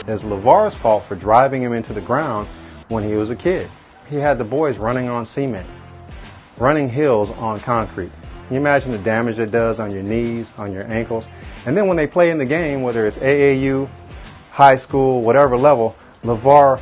is LAVAR's fault for driving him into the ground when he was a kid. He had the boys running on cement, running hills on concrete. Can you imagine the damage it does on your knees, on your ankles? And then when they play in the game, whether it's AAU, high school, whatever level, LAVAR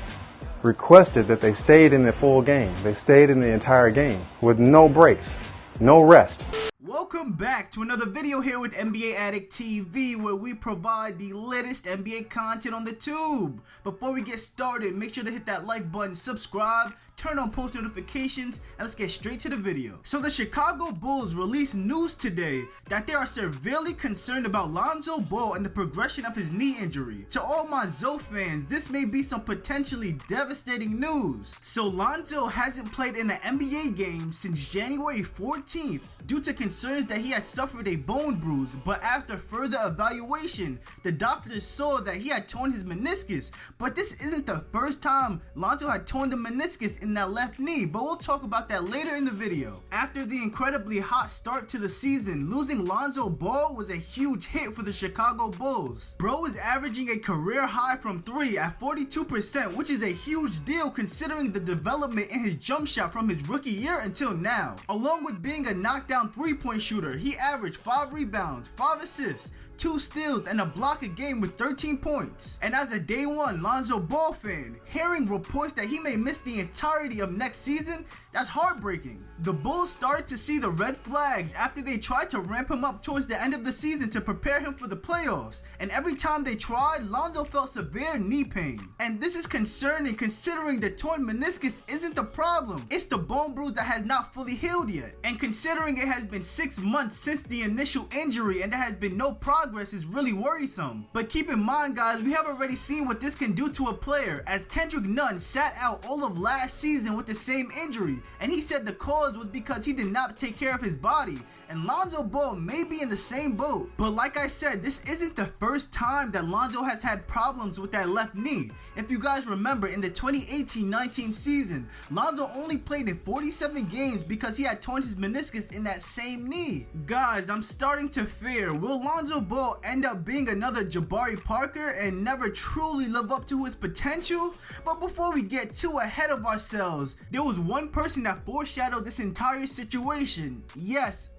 requested that they stayed in the full game. They stayed in the entire game with no breaks, no rest. Welcome back to another video here with NBA Addict TV, where we provide the latest NBA content on the tube. Before we get started, make sure to hit that like button, subscribe, turn on post notifications, and let's get straight to the video. So the Chicago Bulls released news today that they are severely concerned about Lonzo Ball and the progression of his knee injury. To all my Zo fans, this may be some potentially devastating news. So Lonzo hasn't played in an NBA game since January 14th due to concerns that he had suffered a bone bruise, but after further evaluation, the doctors saw that he had torn his meniscus. But this isn't the first time Lonzo had torn the meniscus in that left knee, but we'll talk about that later in the video. After the incredibly hot start to the season, losing Lonzo Ball was a huge hit for the Chicago Bulls. Bro is averaging a career high from 3 at 42%, which is a huge deal considering the development in his jump shot from his rookie year until now. Along with being a knockdown three-point shooter, he averaged 5 rebounds, 5 assists, 2 steals, and a block a game with 13 points. And as a day one Lonzo Ball fan, hearing reports that he may miss the entirety of next season, that's heartbreaking. The Bulls started to see the red flags after they tried to ramp him up towards the end of the season to prepare him for the playoffs, and every time they tried, Lonzo felt severe knee pain. And this is concerning considering the torn meniscus isn't the problem, it's the bone bruise that has not fully healed yet. And considering it has been 6 months since the initial injury and there has been no progress is really worrisome. But keep in mind guys, we have already seen what this can do to a player, as Kendrick Nunn sat out all of last season with the same injury, and he said the cause was because he did not take care of his body. And Lonzo Ball may be in the same boat. But like I said, this isn't the first time that Lonzo has had problems with that left knee. If you guys remember, in the 2018-19 season, Lonzo only played in 47 games because he had torn his meniscus in that same knee. Guys, I'm starting to fear, will Lonzo Ball end up being another Jabari Parker and never truly live up to his potential? But before we get too ahead of ourselves, there was one person that foreshadowed this entire situation. Yes,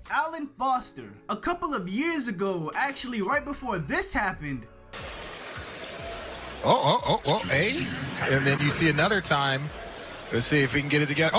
Alan Foster. A couple of years ago, actually right before this happened. Hey. And then you see another time. Let's see if we can get it together.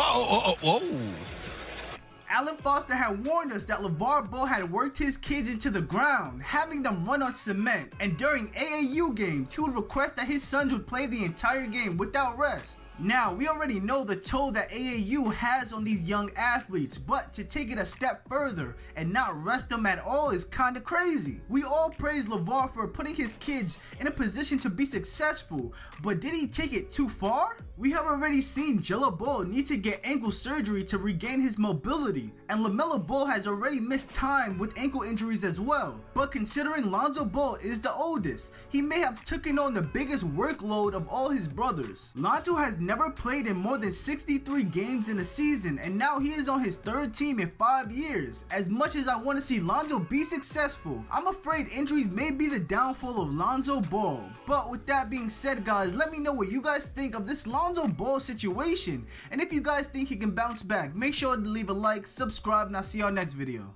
Alan Foster had warned us that LAVAR Ball had worked his kids into the ground, having them run on cement, and during AAU games, he would request that his sons would play the entire game without rest. Now, we already know the toll that AAU has on these young athletes, but to take it a step further and not rest them at all is kinda crazy. We all praise LAVAR for putting his kids in a position to be successful, but did he take it too far? We have already seen Jello Ball need to get ankle surgery to regain his mobility, and LaMelo Ball has already missed time with ankle injuries as well. But considering Lonzo Ball is the oldest, he may have taken on the biggest workload of all his brothers. Lonzo has never played in more than 63 games in a season, and now he is on his 3rd team in 5 years. As much as I want to see Lonzo be successful, I'm afraid injuries may be the downfall of Lonzo Ball. But with that being said guys, let me know what you guys think of this Lonzo Ball situation, and if you guys think he can bounce back, make sure to leave a like, subscribe, and I'll see y'all next video.